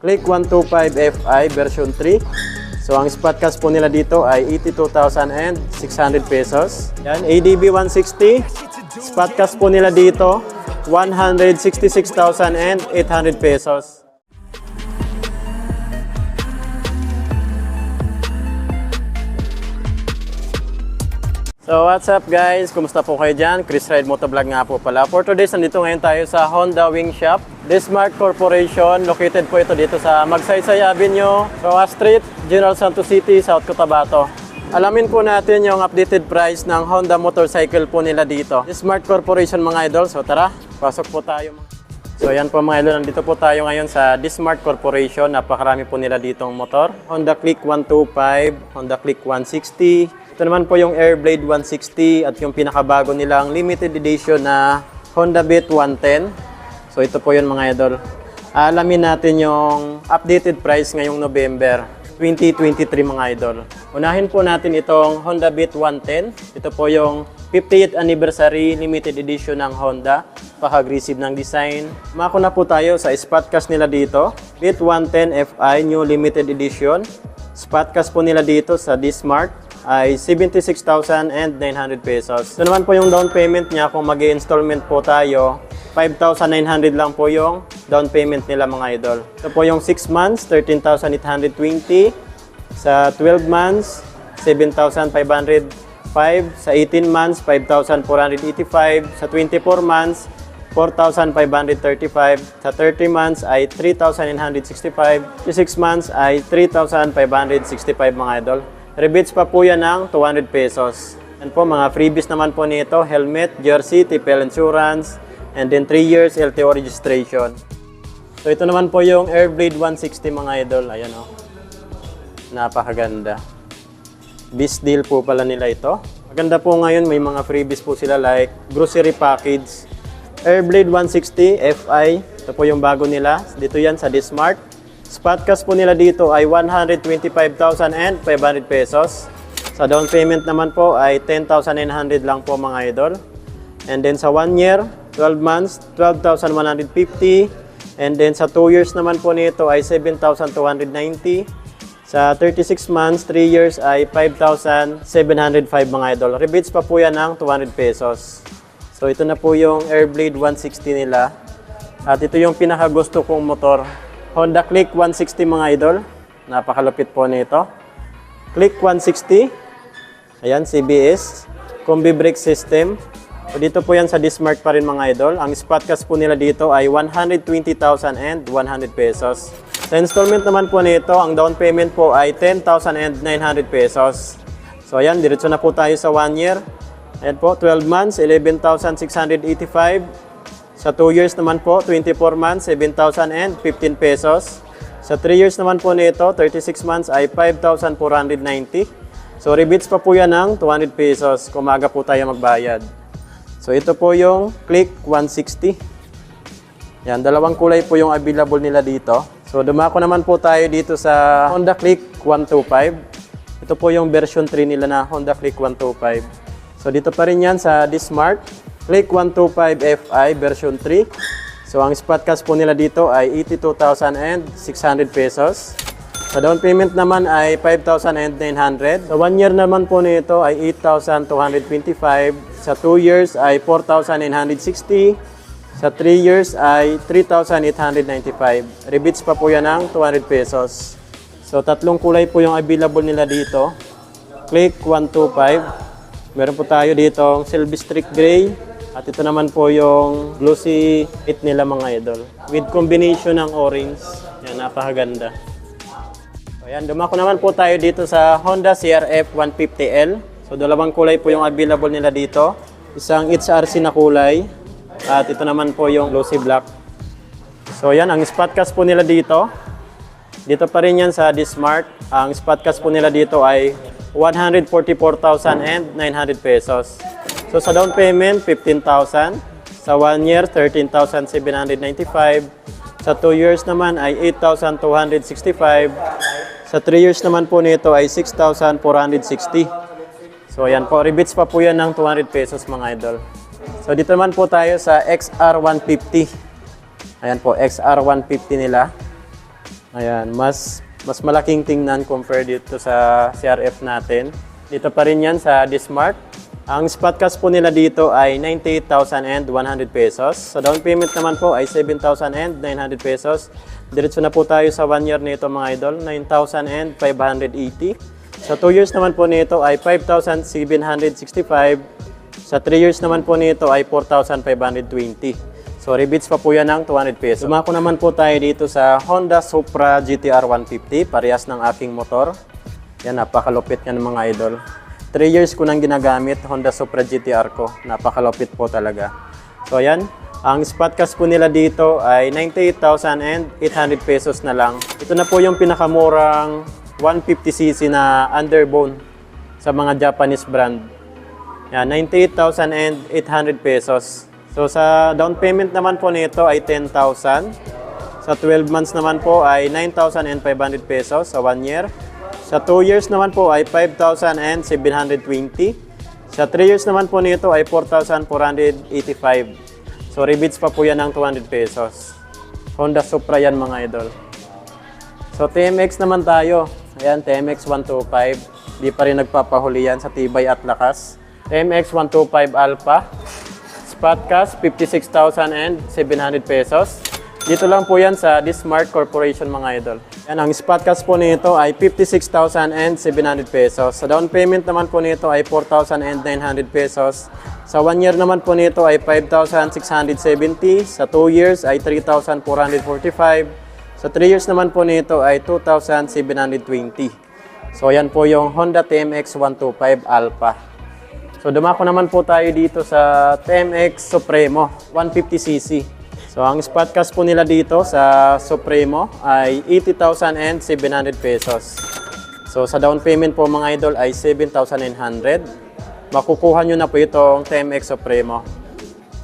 Click 125 Fi version 3. So ang spot cash po nila dito ay 82,600 pesos. Yan, ADB 160. Spot cash po nila dito 166,800 pesos. So what's up guys? Kumusta po kayo dyan? Chris Ride Motovlog nga po pala. For today's, nandito ngayon tayo sa Honda Wing Shop, Dismart Corporation. Located po ito dito sa Magsaysay Avenue, Roa Street, General Santos City, South Cotabato. Alamin po natin yung updated price ng Honda motorcycle po nila dito. Dismart Corporation mga idol. So tara, pasok po tayo. So yan po mga idol, nandito po tayo ngayon sa Dismart Corporation. Napakarami po nila ditong motor. Honda Click 125, Honda Click 160. Ito naman po yung Airblade 160 at yung pinakabago nilang limited edition na Honda Beat 110. So ito po yun mga idol. Alamin natin yung updated price ngayong November 2023 mga idol. Unahin po natin itong Honda Beat 110. Ito po yung 50th anniversary limited edition ng Honda. Paka-aggressive ng design. Mako na po tayo sa spot cash nila dito. Beat 110 Fi new limited edition. Spot cash po nila dito sa Dismart ay 76,900 pesos. Ito naman po yung down payment niya. Kung mag-i-installment po tayo, 5,900 lang po yung down payment nila mga idol. Ito po yung 6 months, 13,820. Sa 12 months, 7,505. Sa 18 months, 5,485. Sa 24 months, 4,535. Sa 30 months ay 3,965. Sa 6 months ay 3,565 mga idol. Rebates pa po yan ng 200 pesos. Yan po, mga freebies naman po nito. Helmet, jersey, TPL insurance, and then 3 years LTO registration. So ito naman po yung Airblade 160 mga idol. Ayan o. Napakaganda. Best deal po pala nila ito. Maganda po ngayon, may mga freebies po sila like grocery package. Airblade 160 Fi. Ito po yung bago nila. Dito yan sa Dismart. Spot cash po nila dito ay 125,500 pesos. Sa down payment naman po ay 10,900 lang po mga idol. And then sa 1 year, 12 months, 12,150. And then sa 2 years naman po nito ay 7,290. Sa 36 months, 3 years ay 5,705 mga idol. Rebates pa po yan ng 200 pesos. So ito na po yung Airblade 160 nila. At ito yung pinakagusto kong motor. Honda Click 160 mga idol. Napakalupit po nito. Click 160. Ayan, CBS. Combi brake system. So dito po yan sa Dismart pa rin mga idol. Ang spot cash po nila dito ay 120,100 pesos. Sa installment naman po nito, ang down payment po ay 10,900 pesos. So ayan, diretso na po tayo sa 1 year. Ayan po, 12 months, 11,685. Sa 2 years naman po, 24 months, 7,015 pesos. Sa 3 years naman po nito, 36 months ay 5,490. So rebates pa po yan ng 200 pesos kung maaga po tayo magbayad. So ito po yung Click 160. Yan, dalawang kulay po yung available nila dito. So dumako naman po tayo dito sa Honda Click 125. Ito po yung version 3 nila na Honda Click 125. So dito pa rin yan sa Dismart. Click 125 Fi version 3. So ang spot cash po nila dito ay 82,600 pesos. Sa down payment naman ay 5,900. Sa 1 year naman po nito ay 8,225. Sa 2 years ay 4,960. Sa 3 years ay 3,895. Rebates pa po yan ng 200 pesos. So tatlong kulay po yung available nila dito. Click 125. Meron po tayo dito Silver Streak Gray. At ito naman po yung glossy it nila mga idol. With combination ng orange. Yan, napakaganda. So yan, dumako naman po tayo dito sa Honda CRF 150L. So dalawang kulay po yung available nila dito. Isang HRC na kulay. At ito naman po yung glossy black. So yan, ang spot cash po nila dito. Dito pa rin yan sa Dismart. Ang spot cash po nila dito ay 144,900 pesos. So sa down payment, 15,000. Sa 1 year, 13,795. Sa 2 years naman ay 8,265. Sa 3 years naman po nito ay 6,460. So ayan po, rebates pa po yan ng 200 pesos mga idol. So dito naman po tayo sa XR150. Ayan po, XR150 nila. Ayan, mas malaking tingnan compare dito sa CRF natin. Dito pa rin yan sa Dismart. Ang spot cash po nila dito ay 98,100 pesos. Sa down payment naman po ay 7,900 pesos. Diretso na po tayo sa 1 year nito mga idol, 9,580. Sa 2 years naman po nito ay 5,765. Sa 3 years naman po nito ay 4,520. So rebates pa po yan ng 200 pesos. Dumako naman po tayo dito sa Honda Supra GTR 150, parehas ng aking motor. Yan, napakalupit yan mga idol. 3 years ko nang ginagamit, Honda Supra GTR ko. Napakalupit po talaga. So ayan, ang spot cash po nila dito ay 98,800 pesos na lang. Ito na po yung pinakamurang 150cc na underbone sa mga Japanese brand. Yan, 98,800 pesos. So sa down payment naman po nito ay 10,000. Sa 12 months naman po ay 9,500 pesos sa 1 year. Sa 2 years naman po ay 5,720. Sa 3 years naman po nito ay 4,485. So rebates pa po yan ng 200 pesos. Honda Supra yan mga idol. So TMX naman tayo. Ayan, TMX 125. Di pa rin nagpapahuli yan sa tibay at lakas. TMX 125 Alpha. Spot cash 56,700 pesos. Dito lang po yan sa Dismart Corporation mga idol. Yan, ang spot cash po nito ay 56,700 pesos. Sa down payment naman po nito ay 4,900 pesos. Sa 1 year naman po nito ay 5,670. Sa 2 years ay 3,445. Sa 3 years naman po nito ay 2,720. So yan po yung Honda TMX 125 Alpha. So dumako naman po tayo dito sa TMX Supremo 150cc. So ang spot cash po nila dito sa Supremo ay 80,700 pesos. So sa down payment po mga idol ay 7,900. Makukuha nyo na po itong TMX Supremo.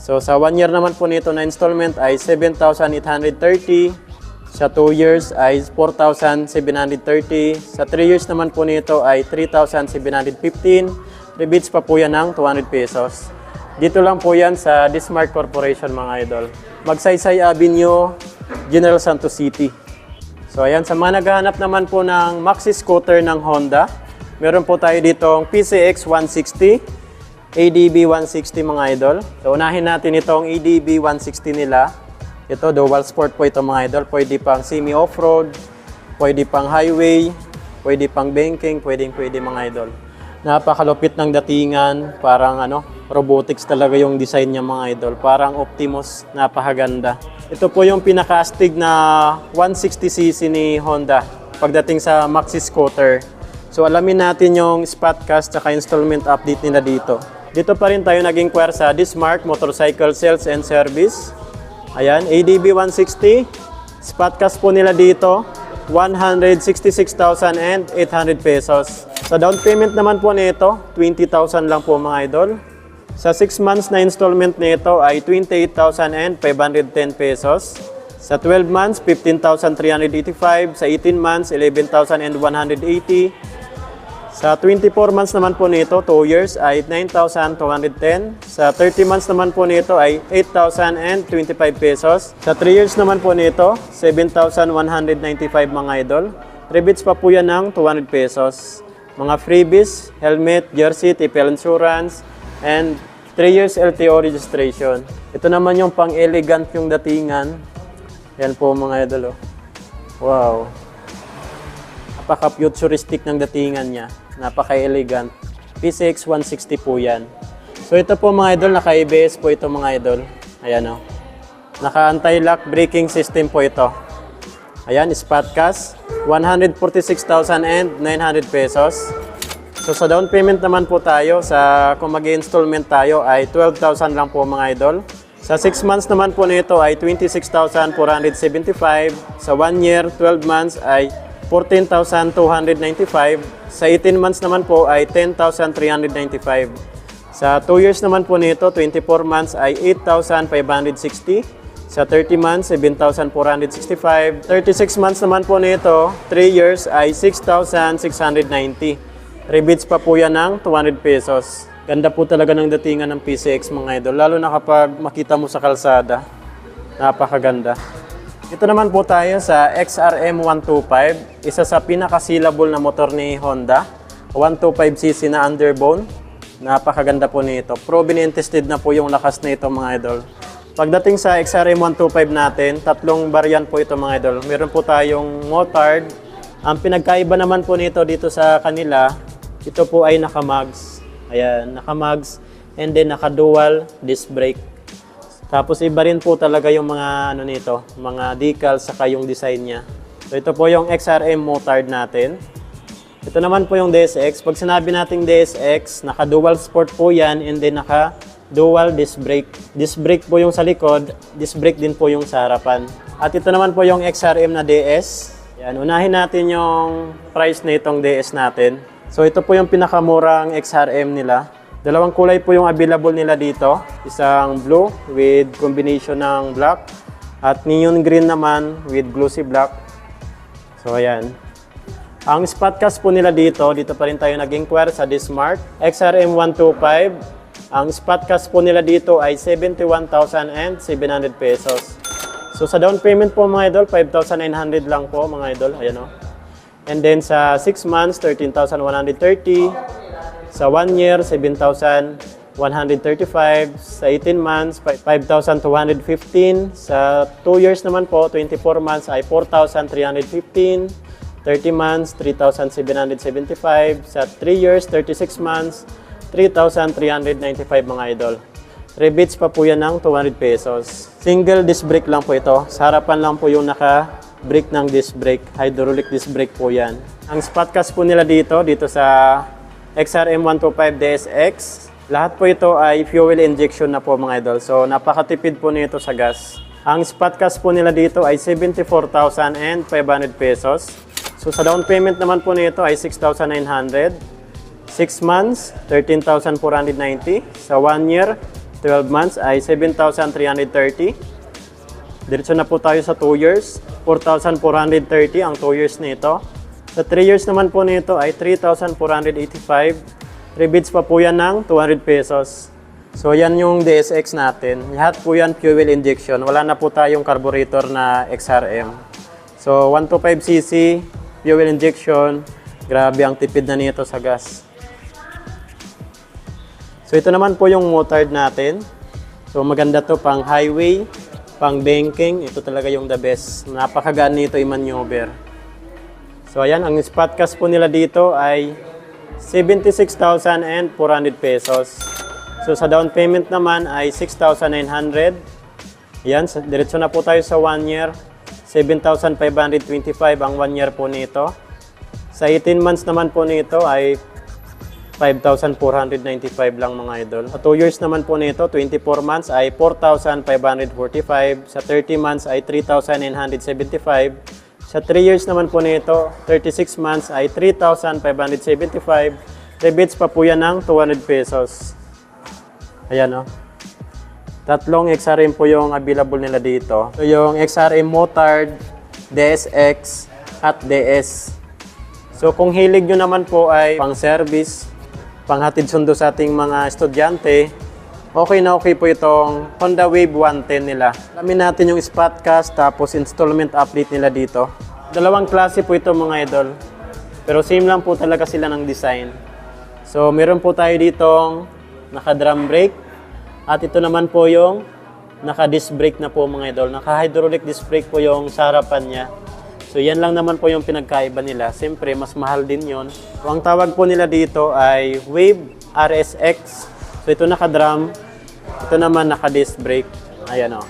So sa 1 year naman po nito na installment ay 7,830. Sa 2 years ay 4,730. Sa 3 years naman po nito ay 3,715. Rebates pa po yan ng 200 pesos. Dito lang po yan sa Dismart Corporation mga idol. Magsaysay Avenue, General Santos City. So ayan, sa mga naghahanap naman po ng maxi scooter ng Honda, meron po tayo ditong PCX 160, ADB 160 mga idol. So unahin natin itong ADB 160 nila. Ito, dual sport po ito mga idol. Pwede pang semi-off-road, pwede pang highway, pwede pang banking, pwede mga idol. Napakalupit ng datingan, parang robotics talaga yung design niya mga idol. Parang Optimus, napakaganda. Ito po yung pinaka-astig na 160cc ni Honda pagdating sa maxi scooter. So alamin natin yung spot cash at installment update nila dito. Dito pa rin tayo naging inquire sa Dismart Motorcycle Sales and Service. Ayan, ADB 160. Spot cash po nila dito, 166,800 pesos. Sa down payment naman po nito, 20,000 lang po mga idol. Sa 6 months na installment nito ay 28,510 pesos. Sa 12 months, 15,385. Sa 18 months, 11,180. Sa 24 months naman po nito, 2 years ay 9,210. Sa 30 months naman po nito ay 8,025 pesos. Sa 3 years naman po nito, 7,195 mga idol. Rebates pa po yan ng 200 pesos. Mga freebies, helmet, jersey, TPL insurance, and 3 years LTO registration. Ito naman yung pang-elegant yung datingan. Yan po mga idol. Wow. Napaka-futuristic ng datingan niya. Napaka-elegant. PCX 160 po yan. So ito po mga idol, naka-ABS po ito mga idol. Ayan o. Naka-anti-lock braking system po ito. Ayan, spot cash. 146,900 pesos. So sa down payment naman po tayo, kung mag-installment tayo ay 12,000 lang po mga idol. Sa 6 months naman po nito ay 26,475. Sa 1 year, 12 months ay 14,295. Sa 18 months naman po ay 10,395. Sa 2 years naman po nito, 24 months ay 8,560. Sa 30 months, 7,465. 36 months naman po nito, 3 years ay 6,690. Rebates pa po yan ng 200 pesos. Ganda po talaga ng datingan ng PCX mga idol. Lalo na kapag makita mo sa kalsada. Napakaganda. Ito naman po tayo sa XRM 125, isa sa pinaka-sealable na motor ni Honda. 125cc na underbone. Napakaganda po nito. Proven and tested na po yung lakas na ito mga idol. Pagdating sa XRM 125 natin, tatlong variant po ito mga idol. Meron po tayong motard. Ang pinagkaiba naman po nito dito sa kanila, ito po ay naka-mags. Ayan, naka-mags and then naka-dual disc brake. Tapos iba rin po talaga yung mga nito, mga decals saka yung design niya. So ito po yung XRM motard natin. Ito naman po yung DSX. Pag sinabi nating DSX, naka-dual sport po yan and then naka-dual disc brake. Disc brake po yung sa likod, disc brake din po yung sa harapan. At ito naman po yung XRM na DS. Yan, unahin natin yung price na itong DS natin. So ito po yung pinakamurang XRM nila. Dalawang kulay po yung available nila dito. Isang blue with combination ng black at neon green naman with glossy black. So ayan. Ang spot cast po nila dito pa rin tayo nag-inquire sa Dismart. XRM 125. Ang spot cast po nila dito ay 71,700 pesos. So sa down payment po mga idol, 5,900 lang po mga idol. Ayan o. And then sa 6 months, 13,130. Sa 1 year, 7,135. Sa 18 months, 5,215. Sa 2 years naman po, 24 months ay 4,315. 30 months, 3,775. Sa 3 years, 36 months, 3,395 mga idol. Rebates pa po yan ng 200 pesos. Single disc brake lang po ito. Sa harapan lang po yung naka-brake ng disc brake. Hydraulic disc brake po yan. Ang spot cast po nila dito sa XRM 125 DSX. Lahat po ito ay fuel injection na po mga idol. So napakatipid po nito sa gas. Ang spot cost po nila dito ay 74,500 pesos. So sa down payment naman po nito ay 6,900. 6 months, 13,490. Sa 1 year, 12 months ay 7,330. Diretso na po tayo sa 2 years. 4,430 ang 2 years nito. Sa 3 years naman po nito ay 3,485. Rebates pa po yan ng 200 pesos. So yan yung DSX natin. Lahat po yan fuel injection. Wala na po tayong carburetor na XRM. So 125cc, fuel injection. Grabe ang tipid na nito sa gas. So ito naman po yung motard natin. So maganda to pang highway, pang banking. Ito talaga yung the best. Napakagaan nito i-maneuver. So ayan, ang spot cost po nila dito ay 76,400 pesos. So sa down payment naman ay 6,900. Ayan, diretso na po tayo sa 1 year. 7,525 ang 1 year po nito. Sa 18 months naman po nito ay 5,495 lang mga idol. Sa 2 years naman po nito, 24 months ay 4,545. Sa 30 months ay 3,975. Sa 3 years naman po nito, 36 months ay 3,575. Rebates pa po yan ng 200 pesos. Ayan o. Tatlong XRM po yung available nila dito. So yung XRM Motard, DSX, at DS. So kung hilig nyo naman po ay pang service, panghatid sundo sa ating mga estudyante, okay na okay po itong Honda Wave 110 nila. Alamin natin yung spot cast tapos installment update nila dito. Dalawang klase po ito mga idol. Pero same lang po talaga sila ng design. So meron po tayo ditong naka-drum brake. At ito naman po yung naka-disc brake na po mga idol. Naka-hydraulic disc brake po yung sa harapan niya. So yan lang naman po yung pinagkaiba nila. Siyempre mas mahal din yon. So, ang tawag po nila dito ay Wave RSX. So ito naka-drum. Ito naman naka-disc brake. Ayan o.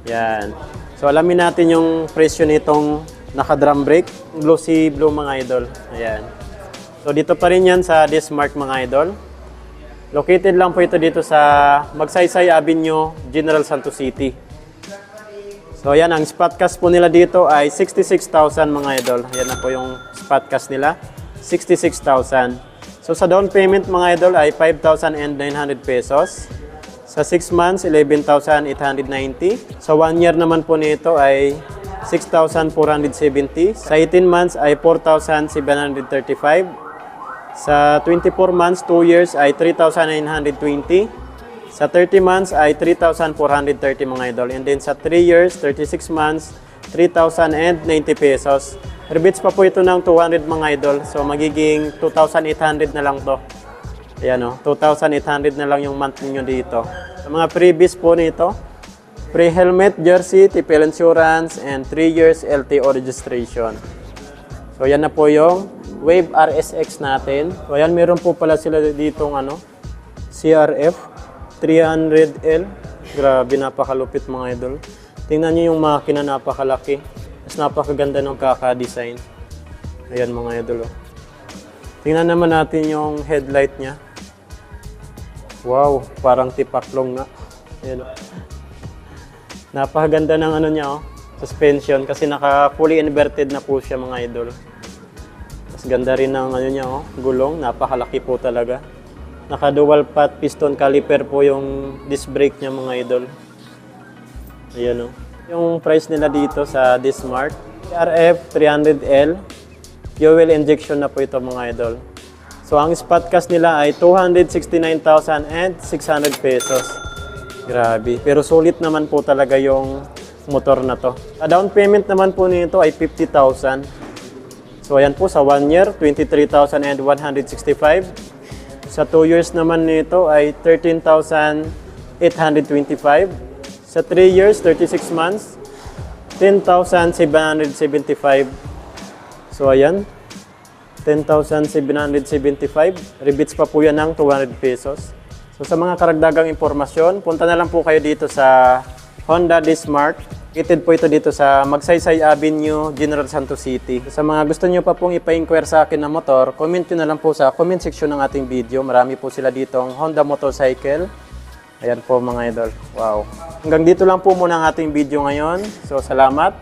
Yan. So alamin natin yung presyo nitong naka-drum brake. Glossy blue mga idol. Ayan. So dito pa rin yan sa Dismart mga idol. Located lang po ito dito sa Magsaysay Avenue, General Santos City. So ayan, ang spot cost po nila dito ay 66,000 mga idol. Ayan na po yung spot cost nila. 66,000. So sa down payment mga idol ay 5,900 pesos. Sa 6 months, 11,890. Sa 1 year naman po nito ay 6,470. Sa 18 months ay 4,735. Sa 24 months, 2 years ay 3,920. Sa 30 months ay 3,430 mga idol. And then sa 3 years, 36 months, 3,090 pesos. Rebates pa po ito ng 200 mga idol. So magiging 2,800 na lang to. Ayan o, 2,800 na lang yung month ninyo dito. Sa mga freebies po nito, free helmet, jersey, TPL insurance, and 3 years LTO registration. So yan na po yung Wave RSX natin. So ayan, meron po pala sila dito ng CRF 300L. Grabe, napakalupit mga idol. Tingnan nyo yung makina, napakalaki. Mas napakaganda ng kaka-design. Ayan mga idol. Tingnan naman natin yung headlight niya. Wow, parang tipaklong nga. Ayan. Napakaganda ng niya, suspension, kasi naka fully inverted na po siya mga idol. Mas ganda rin ng niya, gulong, napakalaki po talaga. Naka dual path piston caliper po yung disc brake niya mga idol. Ayan yung price nila dito sa Dismart, CRF 300L, fuel injection na po ito mga idol. So ang spot cost nila ay 269,600 pesos. Grabe, pero sulit naman po talaga yung motor na to. Sa down payment naman po nito ay 50,000. So ayan po, sa 1 year, 23,165. Sa 2 years naman nito ay 13,825. Sa 3 years, 36 months, 10,775. So ayan, 10,775. Rebates pa po yan ng 200 pesos. So sa mga karagdagang impormasyon, punta na lang po kayo dito sa Honda Dismart. Located po ito dito sa Magsaysay Avenue, General Santos City. Sa mga gusto nyo pa pong ipa-inquire sa akin na motor, comment nyo na lang po sa comment section ng ating video. Marami po sila dito ang Honda motorcycle. Ayan po mga idol. Wow. Hanggang dito lang po muna ang ating video ngayon. So salamat.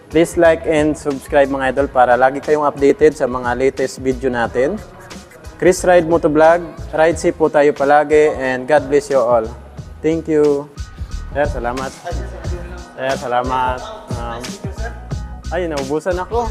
Please like and subscribe mga idol para lagi kayong updated sa mga latest video natin. Chris Ride Motovlog. Ride safe po tayo palagi and God bless you all. Thank you. Sir, salamat. Sir, salamat. Ay, naubusan ako.